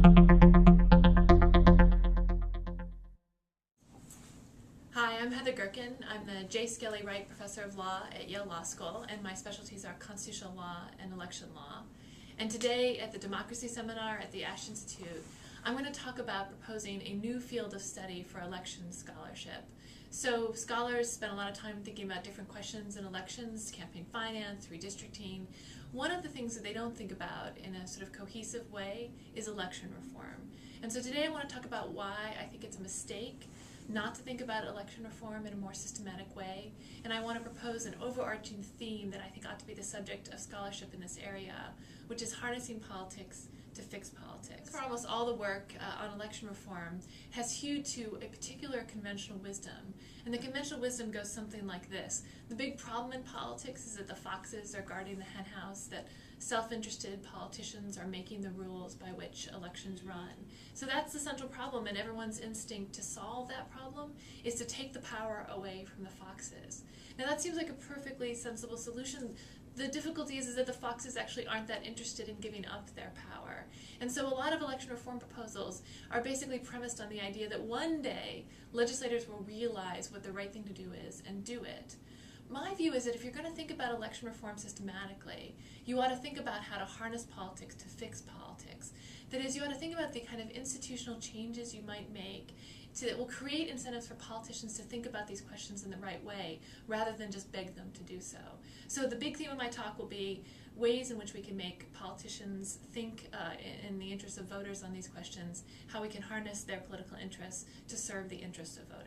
Hi, I'm Heather Gerken. I'm the J. Skelly Wright Professor of Law at Yale Law School, and my specialties are constitutional law and election law. And today at the Democracy Seminar at the Ash Institute, I'm going to talk about proposing a new field of study for election scholarship. So scholars spend a lot of time thinking about different questions in elections, campaign finance, redistricting. One of the things that they don't think about in a sort of cohesive way is election reform. And so today I want to talk about why I think it's a mistake not to think about election reform in a more systematic way, and I want to propose an overarching theme that I think ought to be the subject of scholarship in this area, which is harnessing politics to fix politics. For almost all the work on election reform has hewed to a particular conventional wisdom, and the conventional wisdom goes something like this. The big problem in politics is that the foxes are guarding the henhouse, that self-interested politicians are making the rules by which elections run. So that's the central problem, and everyone's instinct to solve that problem is to take the power away from the foxes. Now that seems like a perfectly sensible solution. The difficulty is that the foxes actually aren't that interested in giving up their power. And so a lot of election reform proposals are basically premised on the idea that one day legislators will realize what the right thing to do is and do it. My view is that if you're going to think about election reform systematically, you ought to think about how to harness politics to fix politics. That is, you ought to think about the kind of institutional changes you might make that will create incentives for politicians to think about these questions in the right way, rather than just beg them to do so. So the big theme of my talk will be ways in which we can make politicians think in the interest of voters on these questions, how we can harness their political interests to serve the interests of voters.